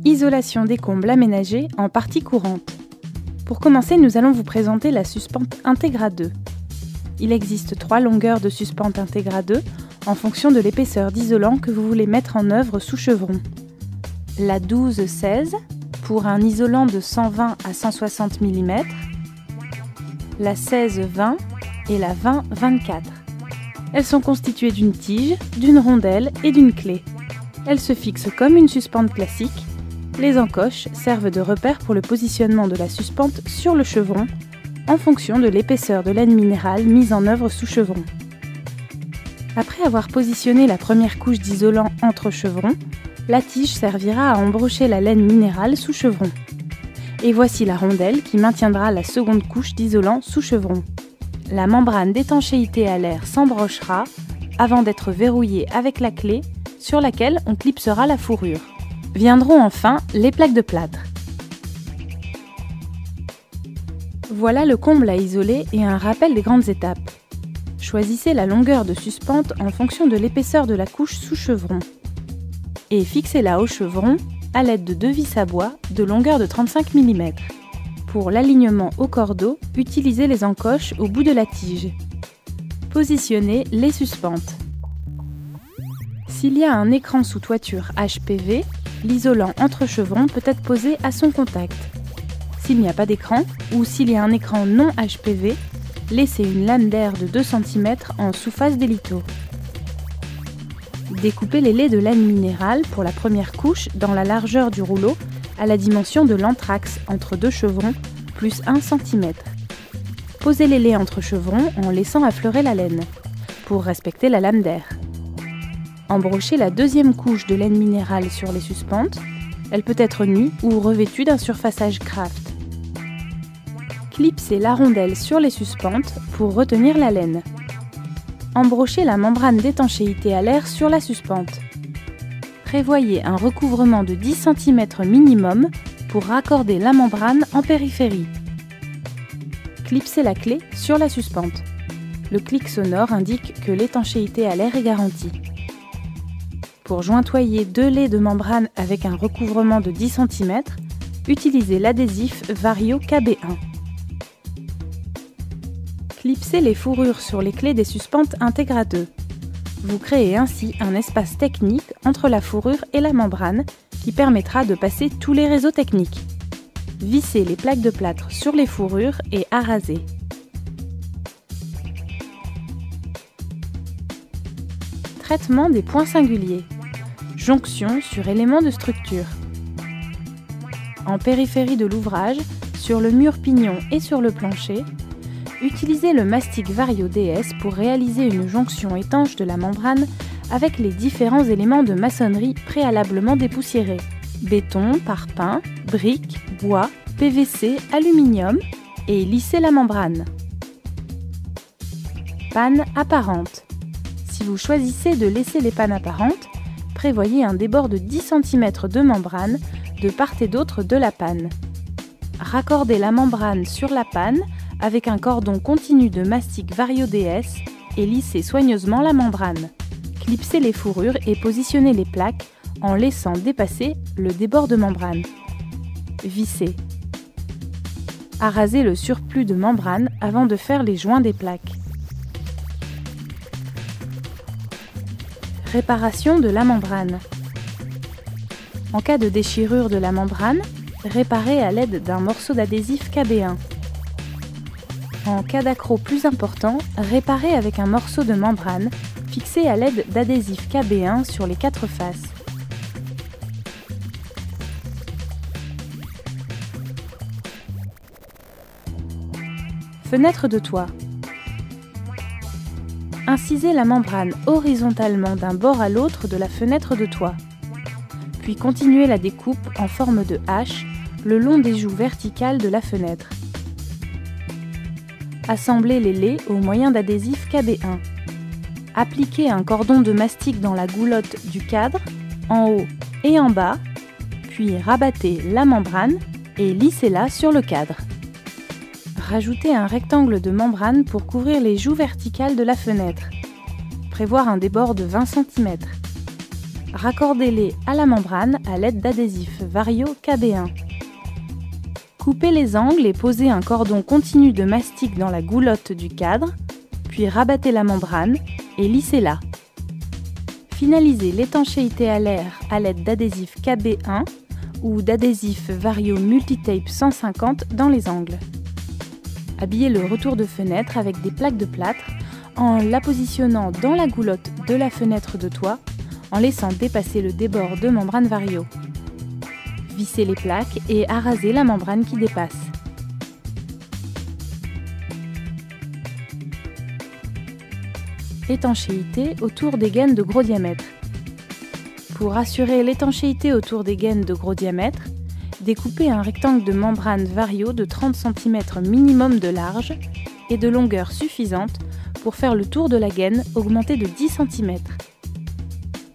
Isolation des combles aménagés en partie courante. Pour commencer, nous allons vous présenter la suspente Integra 2. Il existe 3 longueurs de suspente Integra 2 en fonction de l'épaisseur d'isolant que vous voulez mettre en œuvre sous chevron. La 12-16 pour un isolant de 120 à 160 mm, la 16-20 et la 20-24. Elles sont constituées d'une tige, d'une rondelle et d'une clé. Elles se fixent comme une suspente classique. Les encoches servent de repère pour le positionnement de la suspente sur le chevron en fonction de l'épaisseur de laine minérale mise en œuvre sous chevron. Après avoir positionné la première couche d'isolant entre chevrons, la tige servira à embrocher la laine minérale sous chevron. Et voici la rondelle qui maintiendra la seconde couche d'isolant sous chevron. La membrane d'étanchéité à l'air s'embrochera avant d'être verrouillée avec la clé sur laquelle on clipsera la fourrure. Viendront enfin les plaques de plâtre. Voilà le comble à isoler et un rappel des grandes étapes. Choisissez la longueur de suspente en fonction de l'épaisseur de la couche sous chevron. Et fixez-la au chevron à l'aide de 2 vis à bois de longueur de 35 mm. Pour l'alignement au cordeau, utilisez les encoches au bout de la tige. Positionnez les suspentes. S'il y a un écran sous toiture HPV, l'isolant entre chevrons peut être posé à son contact. S'il n'y a pas d'écran ou s'il y a un écran non HPV, laissez une lame d'air de 2 cm en sous-face des lithos. Découpez les laies de laine minérale pour la première couche dans la largeur du rouleau à la dimension de l'anthrax entre 2 chevrons plus 1 cm. Posez les laies entre chevrons en laissant affleurer la laine pour respecter la lame d'air. Embrochez la deuxième couche de laine minérale sur les suspentes. Elle peut être nue ou revêtue d'un surfaçage craft. Clipsez la rondelle sur les suspentes pour retenir la laine. Embrochez la membrane d'étanchéité à l'air sur la suspente. Prévoyez un recouvrement de 10 cm minimum pour raccorder la membrane en périphérie. Clipsez la clé sur la suspente. Le clic sonore indique que l'étanchéité à l'air est garantie. Pour jointoyer 2 laies de membrane avec un recouvrement de 10 cm, utilisez l'adhésif Vario KB1. Clipsez les fourrures sur les clés des suspentes Integra 2. Vous créez ainsi un espace technique entre la fourrure et la membrane qui permettra de passer tous les réseaux techniques. Vissez les plaques de plâtre sur les fourrures et arasez. Traitement des points singuliers. Jonction sur éléments de structure. En périphérie de l'ouvrage, sur le mur pignon et sur le plancher, utilisez le mastic Vario DS pour réaliser une jonction étanche de la membrane avec les différents éléments de maçonnerie préalablement dépoussiérés. Béton, parpaing, briques, bois, PVC, aluminium et lissez la membrane. Panne apparente. Si vous choisissez de laisser les pannes apparentes, prévoyez un débord de 10 cm de membrane de part et d'autre de la panne. Raccordez la membrane sur la panne avec un cordon continu de mastic Vario DS et lissez soigneusement la membrane. Clipsez les fourrures et positionnez les plaques en laissant dépasser le débord de membrane. Vissez. Arasez le surplus de membrane avant de faire les joints des plaques. Réparation de la membrane. En cas de déchirure de la membrane, réparez à l'aide d'un morceau d'adhésif KB1. En cas d'accroc plus important, réparez avec un morceau de membrane fixé à l'aide d'adhésif KB1 sur les 4 faces. Fenêtre de toit. Incisez la membrane horizontalement d'un bord à l'autre de la fenêtre de toit. Puis continuez la découpe en forme de H le long des joues verticales de la fenêtre. Assemblez les laies au moyen d'adhésif KB1. Appliquez un cordon de mastic dans la goulotte du cadre, en haut et en bas, puis rabattez la membrane et lissez-la sur le cadre. Rajoutez un rectangle de membrane pour couvrir les joues verticales de la fenêtre. Prévoir un débord de 20 cm. Raccordez-les à la membrane à l'aide d'adhésif Vario KB1. Coupez les angles et posez un cordon continu de mastic dans la goulotte du cadre, puis rabattez la membrane et lissez-la. Finalisez l'étanchéité à l'air à l'aide d'adhésif KB1 ou d'adhésif Vario Multitape 150 dans les angles. Habillez le retour de fenêtre avec des plaques de plâtre en la positionnant dans la goulotte de la fenêtre de toit en laissant dépasser le débord de membrane Vario. Vissez les plaques et arasez la membrane qui dépasse. Étanchéité autour des gaines de gros diamètre. Pour assurer l'étanchéité autour des gaines de gros diamètre, découpez un rectangle de membrane Vario de 30 cm minimum de large et de longueur suffisante pour faire le tour de la gaine augmenté de 10 cm.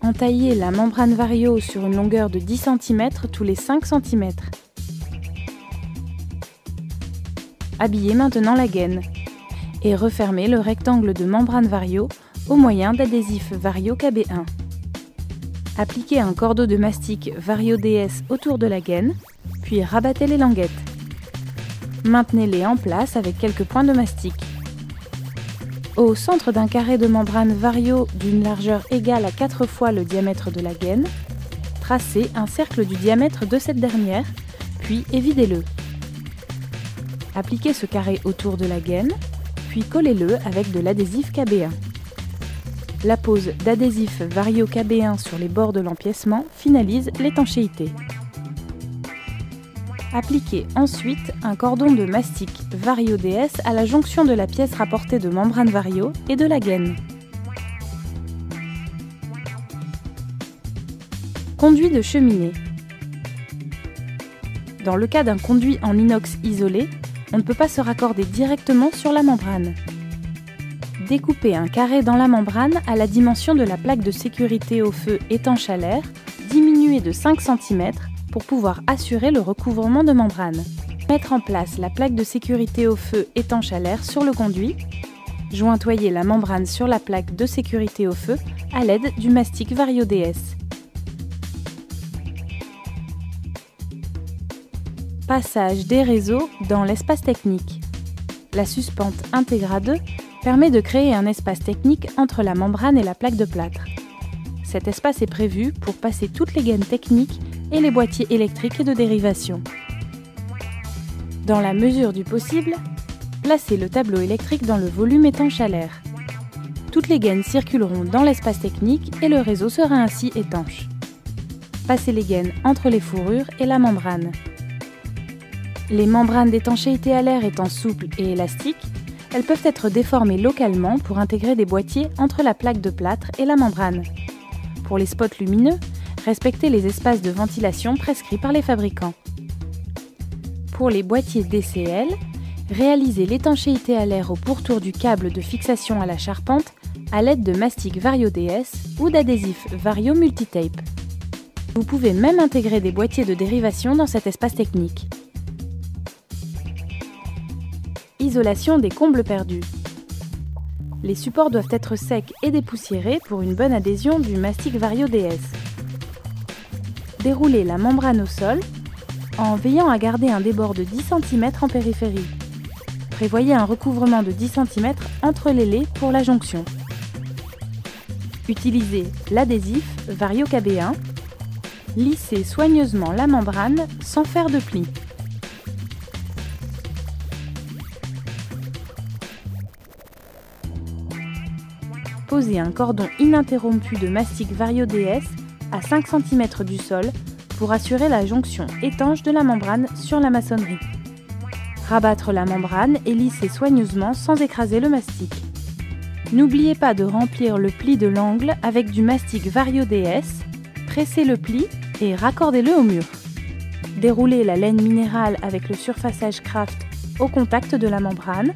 Entaillez la membrane Vario sur une longueur de 10 cm tous les 5 cm. Habillez maintenant la gaine et refermez le rectangle de membrane Vario au moyen d'adhésif Vario KB1. Appliquez un cordeau de mastic Vario DS autour de la gaine, puis rabattez les languettes. Maintenez-les en place avec quelques points de mastic. Au centre d'un carré de membrane Vario d'une largeur égale à 4 fois le diamètre de la gaine, tracez un cercle du diamètre de cette dernière, puis évidez-le. Appliquez ce carré autour de la gaine, puis collez-le avec de l'adhésif KB1. La pose d'adhésif Vario KB1 sur les bords de l'empiècement finalise l'étanchéité. Appliquez ensuite un cordon de mastic Vario DS à la jonction de la pièce rapportée de membrane Vario et de la gaine. Conduit de cheminée. Dans le cas d'un conduit en inox isolé, on ne peut pas se raccorder directement sur la membrane. Découpez un carré dans la membrane à la dimension de la plaque de sécurité au feu étanche à l'air, diminuée de 5 cm pour pouvoir assurer le recouvrement de membrane. Mettre en place la plaque de sécurité au feu étanche à l'air sur le conduit. Jointoyer la membrane sur la plaque de sécurité au feu à l'aide du mastic Vario DS. Passage des réseaux dans l'espace technique. La suspente Integra 2 permet de créer un espace technique entre la membrane et la plaque de plâtre. Cet espace est prévu pour passer toutes les gaines techniques et les boîtiers électriques et de dérivation. Dans la mesure du possible, placez le tableau électrique dans le volume étanche à l'air. Toutes les gaines circuleront dans l'espace technique et le réseau sera ainsi étanche. Passez les gaines entre les fourrures et la membrane. Les membranes d'étanchéité à l'air étant souples et élastiques, elles peuvent être déformées localement pour intégrer des boîtiers entre la plaque de plâtre et la membrane. Pour les spots lumineux, respectez les espaces de ventilation prescrits par les fabricants. Pour les boîtiers DCL, réalisez l'étanchéité à l'air au pourtour du câble de fixation à la charpente à l'aide de mastic Vario DS ou d'adhésif Vario Multitape. Vous pouvez même intégrer des boîtiers de dérivation dans cet espace technique. Isolation des combles perdus. Les supports doivent être secs et dépoussiérés pour une bonne adhésion du mastic Vario DS. Déroulez la membrane au sol en veillant à garder un débord de 10 cm en périphérie. Prévoyez un recouvrement de 10 cm entre les lais pour la jonction. Utilisez l'adhésif Vario KB1. Lissez soigneusement la membrane sans faire de plis. Posez un cordon ininterrompu de mastic Vario DS à 5 cm du sol pour assurer la jonction étanche de la membrane sur la maçonnerie. Rabattre la membrane et lisser soigneusement sans écraser le mastic. N'oubliez pas de remplir le pli de l'angle avec du mastic Vario DS, pressez le pli et raccordez-le au mur. Déroulez la laine minérale avec le surfaçage Craft au contact de la membrane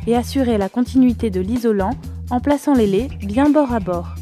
et assurez la continuité de l'isolant en plaçant les lais bien bord à bord.